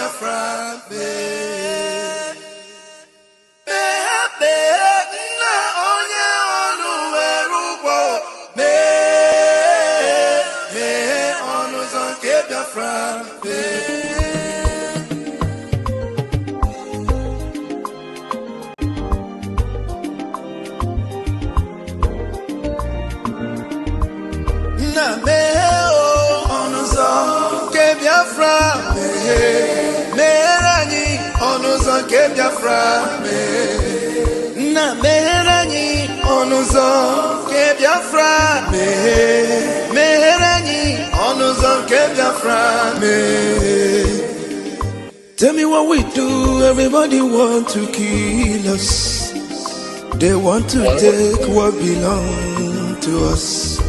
Biafra na meherani onuzo ke Biafra meherani onuzo ke Biafra. Tell me what we do. Everybody want to kill us. They want to take what belong to us.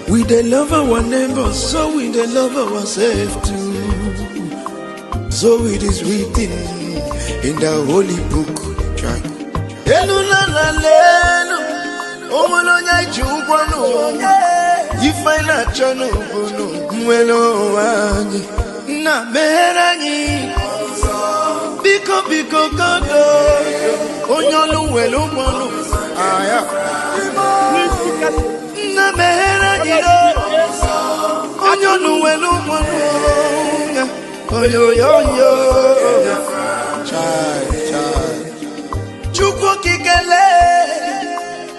We they love our neighbors, so we they love ourselves too. So it is written in the holy book. You find a channel, na merani, biko kado, onyolu welu welu, aya. Na merani, onyolu welu welu, oyo. Chai. Chukwu kikele,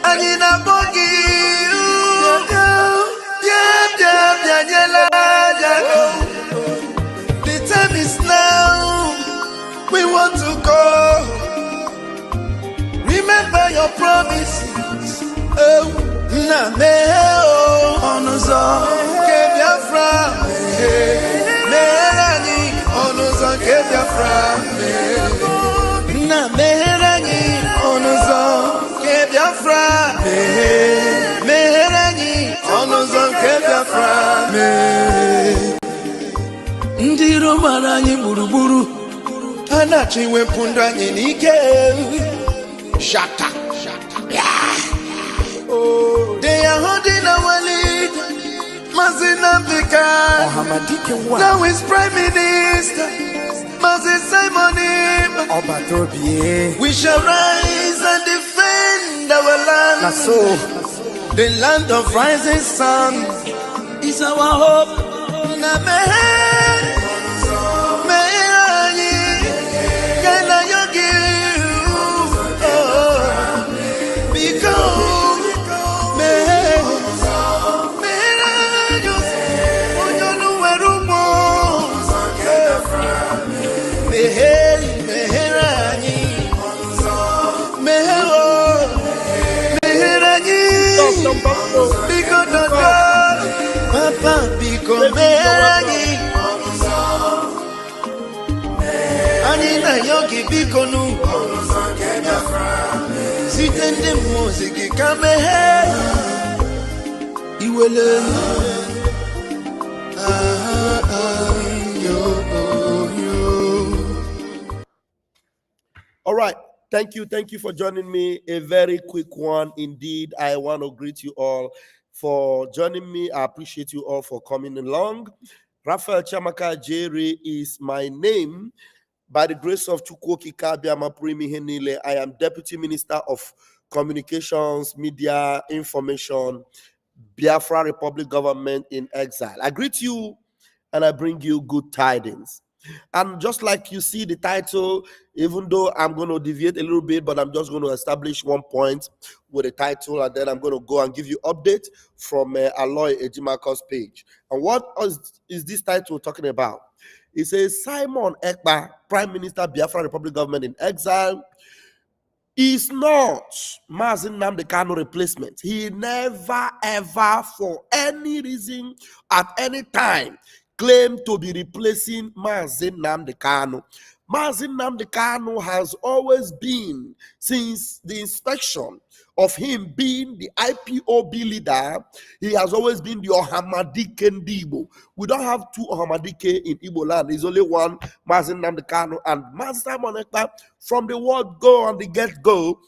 anina bogi, the time is now, we want to go. Remember your promises. Oh, na meo onuzo ke Biafra, merani onuzo ke Biafra, na merani onuzo ke Biafra, merani onuzo ke Biafra. Ndiro marani buruburu, anachi wepunda anyị n'ike. Shut up. Oh, they are holding our lead. Nnamdi. Now he's Prime Minister. Simon. We shall rise and defend our land. The land of rising sun is our hope. Yogi Bikonu, Sitende music, come ahead. You will learn. All right. Thank you for joining me. A very quick one indeed. I want to greet you all for joining me. I appreciate you all for coming along. Raphael Chamaka Jerry is my name. By the grace of Chukwu Mpkuru Mmiri, I am Deputy Minister of Communications, Media, Information, Biafra Republic Government in Exile. I greet you and I bring you good tidings. And just like you see the title, even though I'm going to deviate a little bit, but I'm just going to establish one point with the title, and then I'm going to go and give you update from Aloy Ejimako's page. And what is this title talking about? It says Simon Ekpa, Prime Minister, Biafra Republic Government in Exile, is not Nnamdi Kanu replacement. He never, ever, for any reason, at any time, claimed to be replacing Nnamdi Kanu. Nnamdi Kanu has always been, since the inspection of him being the IPOB leader, he has always been the Ohamadike Ndibo. We don't have two Ohamadike in Igbo land. There's only one, Nnamdi Kanu, and Simon Ekpa from the word go and the get-go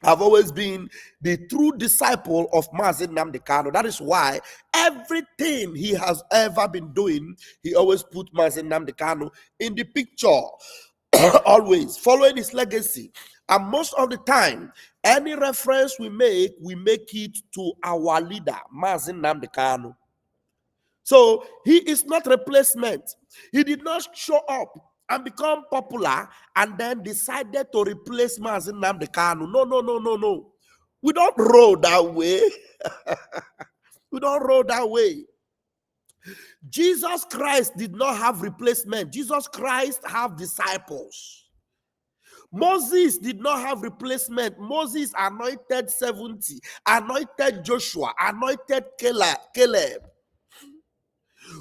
have always been the true disciple of Nnamdi Kanu. That is why everything he has ever been doing, he always put Nnamdi Kanu in the picture, always following his legacy. And most of the time, any reference we make it to our leader, Nnamdi Kanu. So he is not replacement. He did not show up and become popular and then decided to replace Nnamdi Kanu. No. We don't roll that way. We don't roll that way. Jesus Christ did not have replacement. Jesus Christ have disciples. Moses did not have replacement. Moses anointed 70, anointed Joshua, anointed Caleb.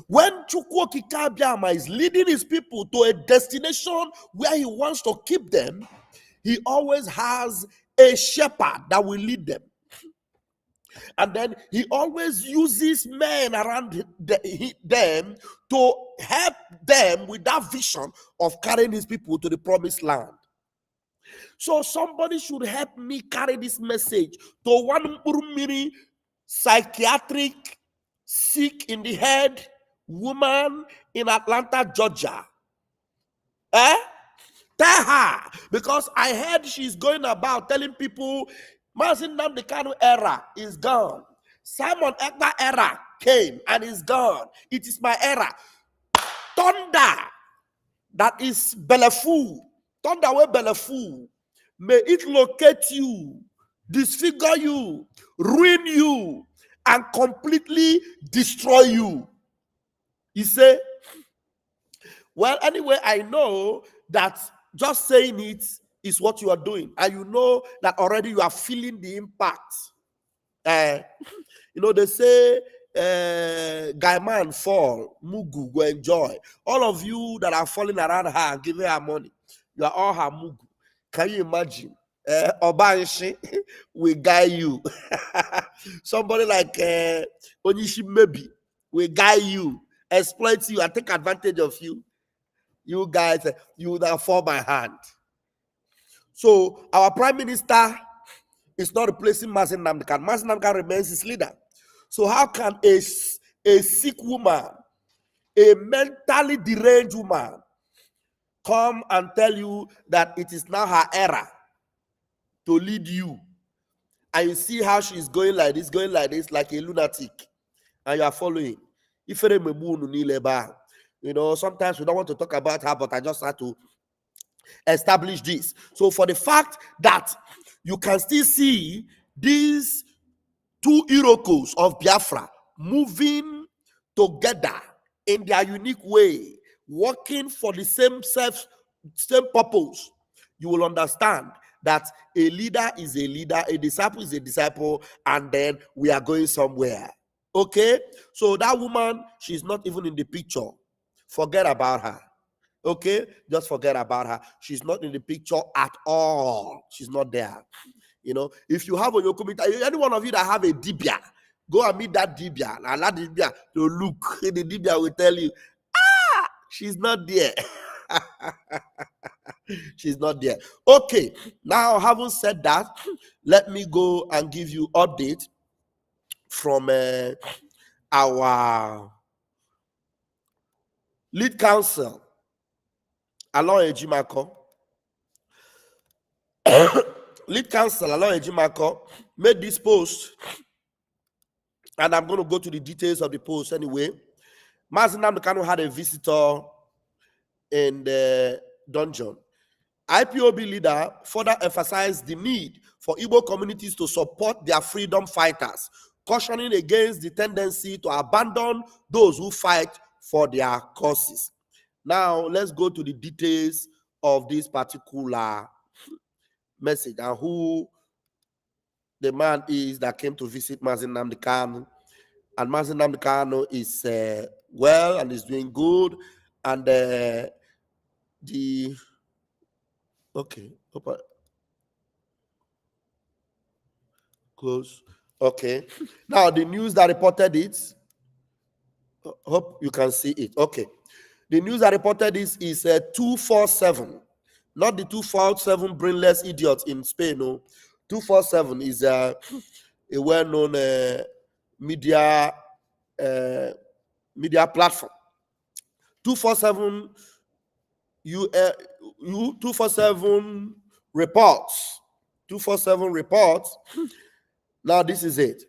When Chukwuoki Kabiama is leading his people to a destination where he wants to keep them, he always has a shepherd that will lead them. And then he always uses men around them to help them with that vision of carrying his people to the promised land. So somebody should help me carry this message to one Mpkuru Mmiri psychiatric, sick in the head woman in Atlanta, Georgia. Tell her, because I heard she's going about telling people Nnamdi Kanu era is gone. Simon Ekpa era came and is gone. It is my era. Thunder that is belleful. Thunder way belleful. May it locate you, disfigure you, ruin you, and completely destroy you. He said, well, anyway, I know that just saying it is what you are doing. And you know that already you are feeling the impact. They say, guy man fall, mugu, go enjoy. All of you that are falling around her, giving her money, you are all her mugu. Can you imagine? Obanshi will guide you. Somebody like Onishi maybe will guide you, exploit you, and take advantage of you. You guys, you will fall by hand. So our prime minister is not replacing Nnamdi Kanu. Nnamdi Kanu remains his leader. So how can a sick woman, a mentally deranged woman, come and tell you that it is now her era to lead you? And you see how she's going like this, like a lunatic, and you are following. Sometimes we don't want to talk about her, but I just had to establish this. So for the fact that you can still see these two Irokos of Biafra moving together in their unique way, working for the same purpose, you will understand that a leader is a leader, a disciple is a disciple, and then we are going somewhere. Okay? So that woman, she's not even in the picture. Forget about her. Okay? Just forget about her. She's not in the picture at all. She's not there. If you have on your computer, any one of you that have a dibia, go and meet that dibia. And allow the dibia to look. The dibia will tell you, she's not there. She's not there. Okay, now having said that, let me go and give you update from our lead counsel, Alon Ejimako. Lead counsel Alon Ejimako made this post, and I'm going to go to the details of the post anyway. Nnamdi Kanu had a visitor in the dungeon. IPOB leader further emphasized the need for Igbo communities to support their freedom fighters, cautioning against the tendency to abandon those who fight for their causes. Now, let's go to the details of this particular message and who the man is that came to visit Nnamdi Kanu. And Nnamdi Kanu is well and is doing good. And okay, close. Okay. Now the news that reported it. Hope you can see it. Okay. The news that reported this is 247, not the 247 brainless idiots in Spain. No, 247 is a well-known media platform. 247 247 reports. 247 reports. Now this is it.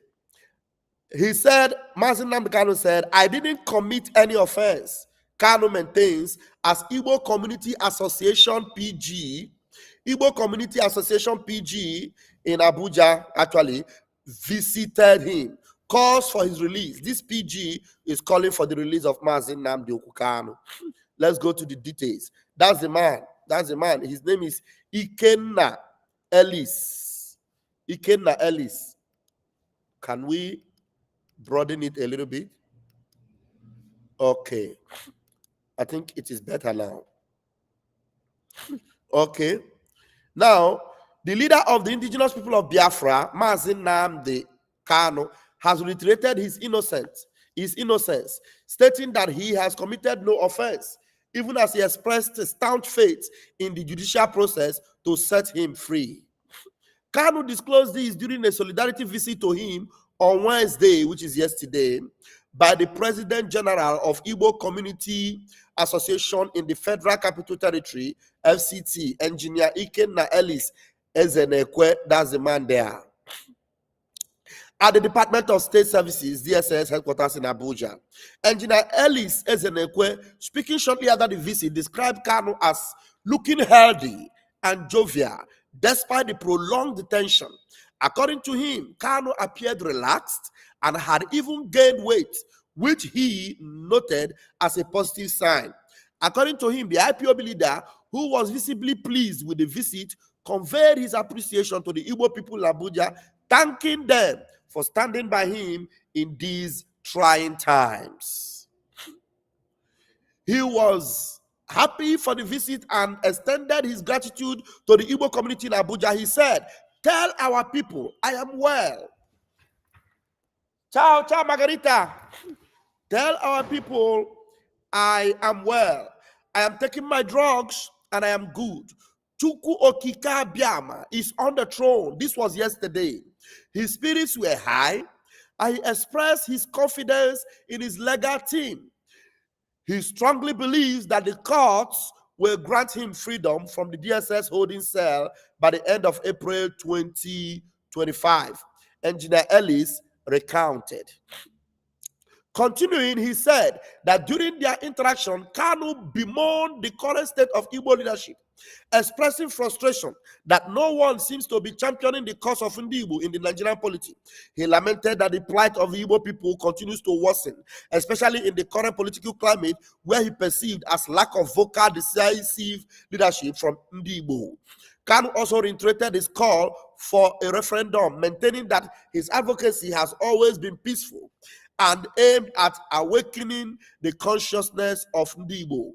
He said, Nnamdi Kanu said, I didn't commit any offense. Kanu maintains as Igbo Community Association PG, Igbo Community Association PG in Abuja actually visited him, calls for his release. This PG is calling for the release of Nnamdi Kanu. Let's go to the details. That's the man. That's the man. His name is Ikenna Ellis. Ikenna Ellis. Can we broaden it a little bit? Okay. I think it is better now. Okay. Now, the leader of the indigenous people of Biafra, Nnamdi Kanu, has reiterated his innocence, stating that he has committed no offense, even as he expressed staunch faith in the judicial process to set him free. Kanu disclosed this during a solidarity visit to him on Wednesday, which is yesterday, by the President General of Igbo Community Association in the Federal Capital Territory, FCT, Engineer Ikenna Ellis Ezenekwe, that's the man there. At the Department of State Services, DSS headquarters in Abuja, Engineer Ellis Ezenekwe, speaking shortly after the visit, described Kanu as looking healthy and jovial despite the prolonged detention. According to him, Kanu appeared relaxed and had even gained weight, which he noted as a positive sign. According to him, the IPOB leader, who was visibly pleased with the visit, conveyed his appreciation to the Igbo people in Abuja, thanking them for standing by him in these trying times. He was happy for the visit and extended his gratitude to the Igbo community in Abuja. He said, "Tell our people I am well." Ciao, ciao, Margarita. Tell our people I am well. I am taking my drugs and I am good. Chukwu Okika Biama is on the throne. This was yesterday. His spirits were high. I expressed his confidence in his legal team. He strongly believes that the courts will grant him freedom from the DSS holding cell by the end of April 2025. Engineer Ellis recounted. Continuing, he said that during their interaction, Kanu bemoaned the current state of Igbo leadership, expressing frustration that no one seems to be championing the cause of Igbo in the Nigerian polity. He lamented that the plight of the Igbo people continues to worsen, especially in the current political climate, where he perceived as lack of vocal, decisive leadership from Igbo. Kanu also reiterated his call for a referendum, maintaining that his advocacy has always been peaceful and aimed at awakening the consciousness of Igbo.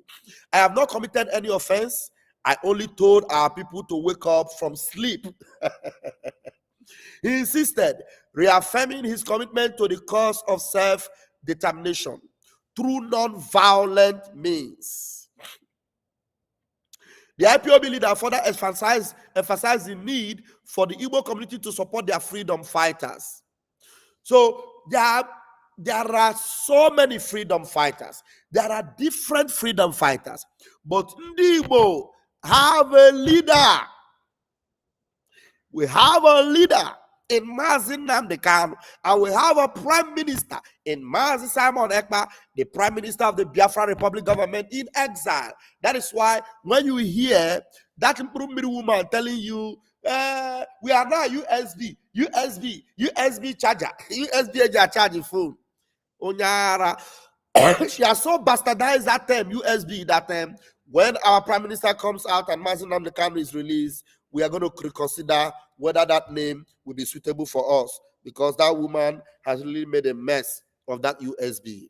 I have not committed any offense. I only told our people to wake up from sleep. He insisted, reaffirming his commitment to the cause of self-determination through non-violent means. The IPOB leader further emphasized the need for the Igbo community to support their freedom fighters. So there are so many freedom fighters. There are different freedom fighters. But Igbo have a leader. We have a leader in Nnamdi Kanu, and we have a prime minister in Simon Ekpa, the prime minister of the Biafra Republic government in exile. That is why when you hear that Mpkuru Mmiri woman telling you, we are now USB charger, USB charging phone. Onyara. She has so bastardized that term, USB, that when our prime minister comes out and Nnamdi Kanu is released, we are going to reconsider whether that name will be suitable for us, because that woman has really made a mess of that USB.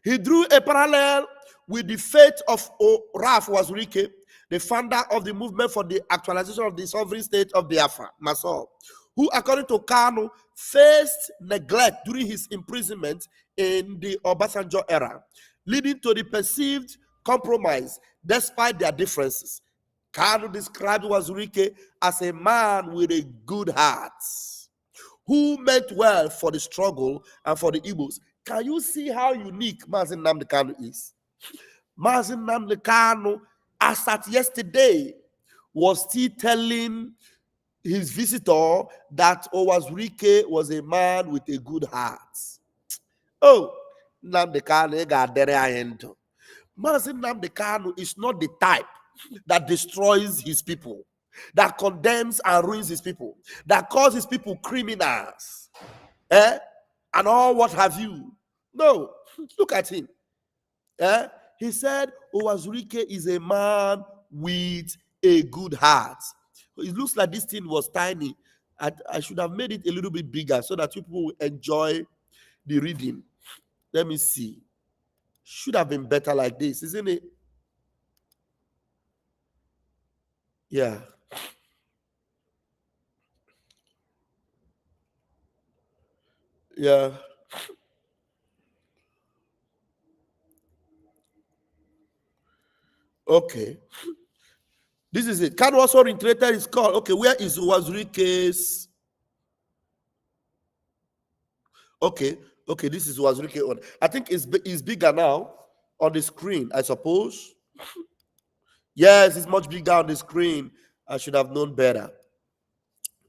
He drew a parallel with the fate of Raf Wazurike, the founder of the movement for the actualization of the sovereign state of Biafra, Masol, who, according to Kanu, faced neglect during his imprisonment in the Obasanjo era, leading to the perceived compromise despite their differences. Kanu described Wazirike as a man with a good heart, who meant well for the struggle and for the Igbos. Can you see how unique Mazin Nnamdi Kanu is? Mazin Nnamdi Kanu, as at yesterday, was still telling his visitor that Owazurike was a man with a good heart. Oh, Nnamdi Kanu got there. Mazin Nnamdi Kanu is not the type that destroys his people, that condemns and ruins his people, that calls his people criminals, and all what have you. No, look at him. He said Owazurike is a man with a good heart. It looks like this thing was tiny. I should have made it a little bit bigger so that people will enjoy the reading. Let me see. Should have been better like this, isn't it? Yeah. Yeah. Okay. This is it. Kanu also reiterated his call. Okay, where is Wazirike's? Okay. Okay, this is Wazirike on. I think it's bigger now on the screen, I suppose. Yes, it's much bigger on the screen. I should have known better.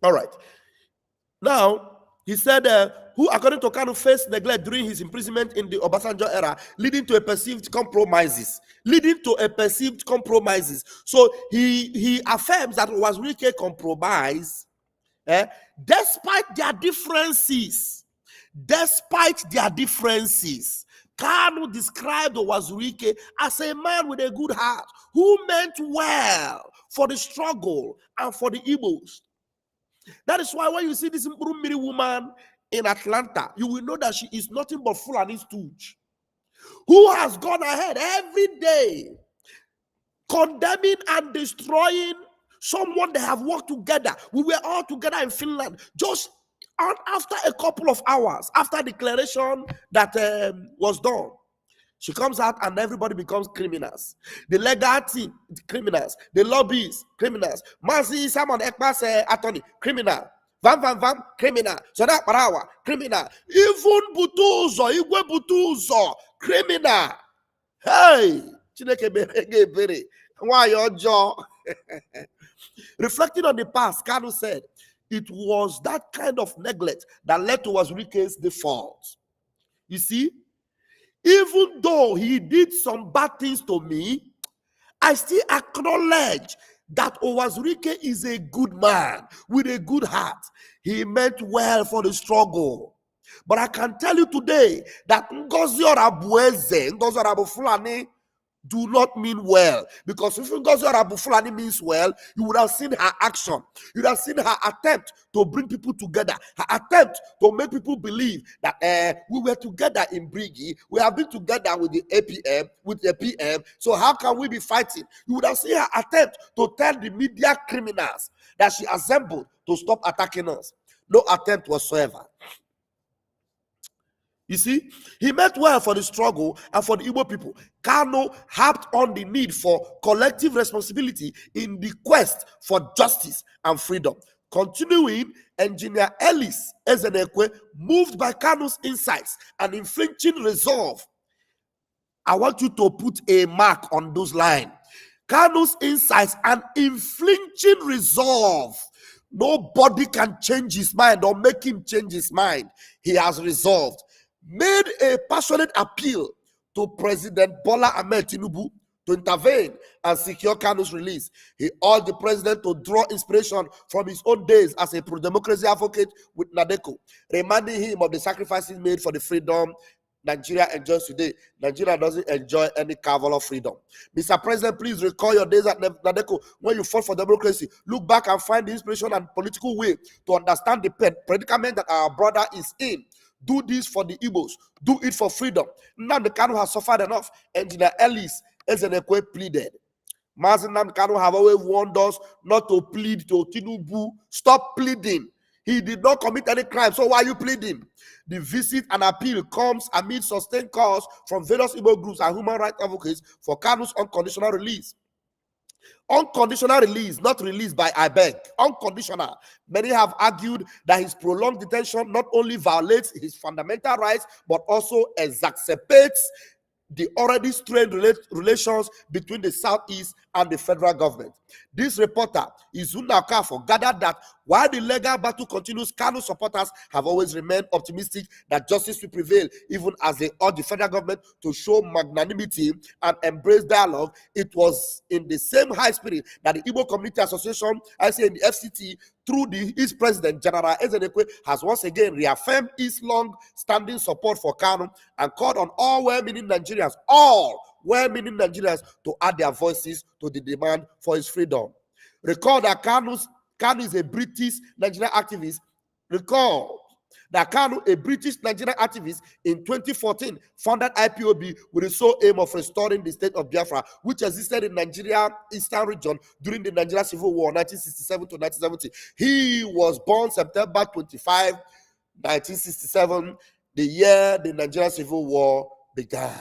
All right. Now, he said, who, according to Kanu, faced neglect during his imprisonment in the Obasanjo era, leading to a perceived compromises. So he affirms that Wazirike compromise, despite their differences. Kanu described Wazirike as a man with a good heart who meant well for the struggle and for the Igbos. That is why when you see this Mpkuru Mmiri woman in Atlanta, you will know that she is nothing but Fulani stooge, who has gone ahead every day condemning and destroying someone they have worked together. We were all together in Finland just after a couple of hours after declaration that was done. She comes out and everybody becomes criminals. The legal team, criminals. The lobbies, criminals. Mazi Simon Ekpa's attorney, criminal. Vam, criminal. So that parawa, criminal. Even Butuzo, Igwe Butuzo, criminal. Hey, Chineke bere. Why your jaw? Reflecting on the past, Kanu said, it was that kind of neglect that led to Wazirike's default. You see, even though he did some bad things to me, I still acknowledge that Owazirike is a good man with a good heart. He meant well for the struggle. But I can tell you today that Ngozi Orabueze, Ngozi Orabufulani, do not mean well. Because if Ngozi Orabufulani means well, you would have seen her action. You would have seen her attempt to bring people together. Her attempt to make people believe that we were together in Brigi. We have been together with the APM, with the PM. So how can we be fighting? You would have seen her attempt to tell the media criminals that she assembled to stop attacking us. No attempt whatsoever. You see, he meant well for the struggle and for the Igbo people. Kanu harped on the need for collective responsibility in the quest for justice and freedom. Continuing, Engineer Ellis Ezenekwe, moved by Kanu's insights and infringing resolve. I want you to put a mark on those lines. Kanu's insights and infringing resolve. Nobody can change his mind or make him change his mind. He has resolved. Made a passionate appeal to President Bola Ahmed Tinubu to intervene and secure Kanu's release. He urged the president to draw inspiration from his own days as a pro-democracy advocate with Nadeko, reminding him of the sacrifices made for the freedom Nigeria enjoys today. Nigeria doesn't enjoy any carnival of freedom. Mr. President, please recall your days at Nadeko when you fought for democracy. Look back and find the inspiration and political way to understand the predicament that our brother is in. Do this for the Igbos. Do it for freedom. Nnamdi Kanu has suffered enough. Engineer Ellis Ezenekwe pleaded. Mazin Nnamdi Kanu have always warned us not to plead to Tinubu. Stop pleading. He did not commit any crime, so why are you pleading? The visit and appeal comes amid sustained calls from various Igbo groups and human rights advocates for Kanu's unconditional release. Unconditional release, not release by I beg. Unconditional. Many have argued that his prolonged detention not only violates his fundamental rights, but also exacerbates the already strained relations between the Southeast and the federal government. This reporter, Izuna Okafo, gathered that while the legal battle continues, Kanu supporters have always remained optimistic that justice will prevail, even as they urge the federal government to show magnanimity and embrace dialogue. It was in the same high spirit that the Igbo Community Association, I say in the FCT, through its president, General Ezenekwe, has once again reaffirmed its long-standing support for Kanu and called on all well-meaning Nigerians, to add their voices to the demand for his freedom. Recall that Kanu is a British Nigerian activist. Recall that Kanu, a British Nigerian activist, in 2014 founded IPOB with the sole aim of restoring the state of Biafra, which existed in Nigeria Eastern region during the Nigeria Civil War, 1967 to 1970. He was born September 25, 1967, the year the Nigeria Civil War began.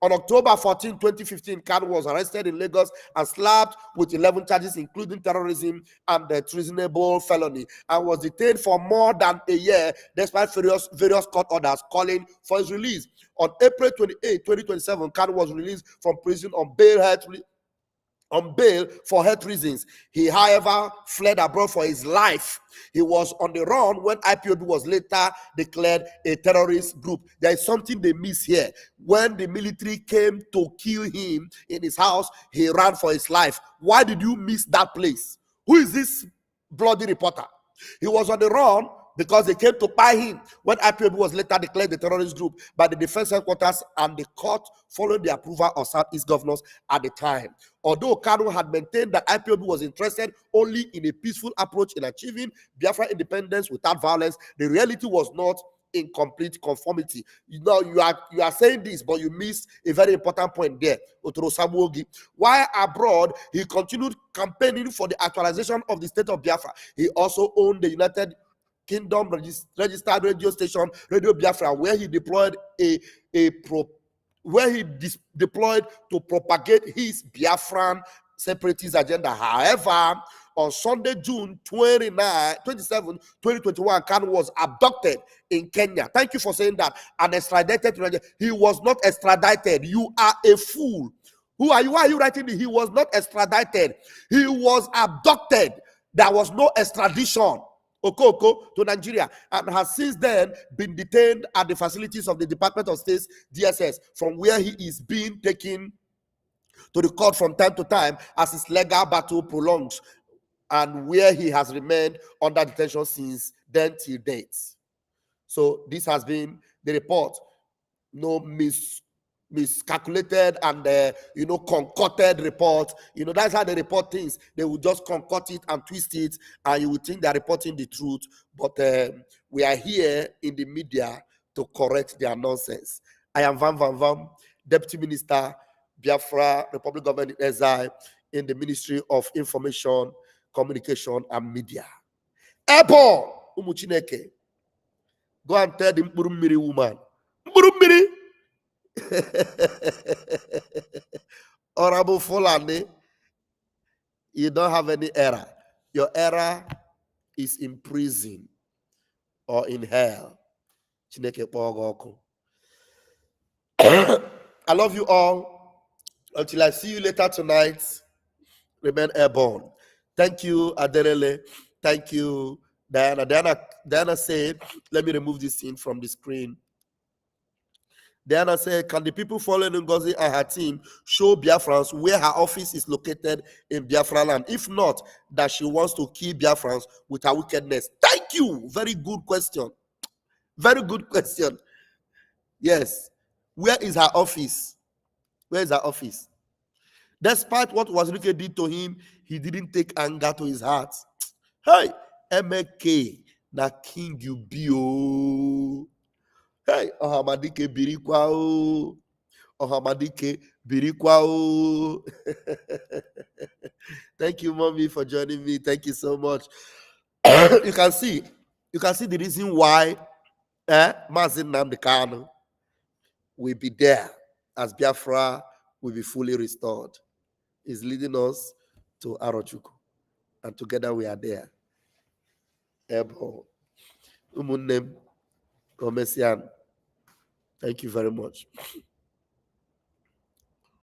On October 14, 2015, Kanu was arrested in Lagos and slapped with 11 charges, including terrorism and treasonable felony, and was detained for more than a year, despite various court orders calling for his release. On April 28, 2027, Kanu was released from prison on bail for health reasons. He, however, fled abroad for his life. He was on the run when IPOB was later declared a terrorist group. There is something they miss here. When the military came to kill him in his house, he ran for his life. Why did you miss that place? Who is this bloody reporter? He was on the run because they came to buy him when IPOB was later declared a terrorist group by the defense headquarters and the court following the approval of Southeast governors at the time. Although Kanu had maintained that IPOB was interested only in a peaceful approach in achieving Biafra independence without violence, the reality was not in complete conformity. You know, you are saying this, but you missed a very important point there. While abroad, he continued campaigning for the actualization of the state of Biafra. He also owned the United Kingdom registered radio station, Radio Biafra, where he deployed deployed to propagate his Biafran separatist agenda. However, on Sunday, June 27, 2021, Kanu was abducted in Kenya. Thank you for saying that. And extradited to Nigeria. He was not extradited. You are a fool. Who are you? Why are you writing this? He was not extradited. He was abducted. There was no extradition. Okoko to Nigeria, and has since then been detained at the facilities of the Department of State's DSS, from where he is being taken to the court from time to time as his legal battle prolongs, and where he has remained under detention since then till date. So this has been the report. No miscalculated and concocted report. That's how they report things. They will just concoct it and twist it, and you would think they're reporting the truth. But we are here in the media to correct their nonsense. I am Van, Deputy Minister, Biafra, Republic Government in Exile, in the Ministry of Information, Communication, and Media. Airborne, Umuchineke. Go and tell the Mpkuru Mmiri woman. Mpkuru Mmiri. Honorable Fulani, you don't have any error. Your error is in prison or in hell. I love you all. Until I see you later tonight, remain airborne. Thank you, Adelele. Thank you, Diana. Diana said, let me remove this thing from the screen. Diana said, can the people following Ngozi and her team show Biafrans where her office is located in Biafra land? If not, that she wants to kill Biafrans with her wickedness. Thank you. Very good question. Very good question. Yes. Where is her office? Where is her office? Despite what Wazirike did to him, he didn't take anger to his heart. Hey, MNK, na king you be, oh. Hey, Ohamadike Birikwao. Ohamadike Birikwao. Thank you, Mommy, for joining me. Thank you so much. You can see the reason why Mazin Nnamdi Kanu will be there as Biafra will be fully restored. is leading us to Arochukwu, and together we are there. Ebo, Umunnem, Komesian. Thank you very much.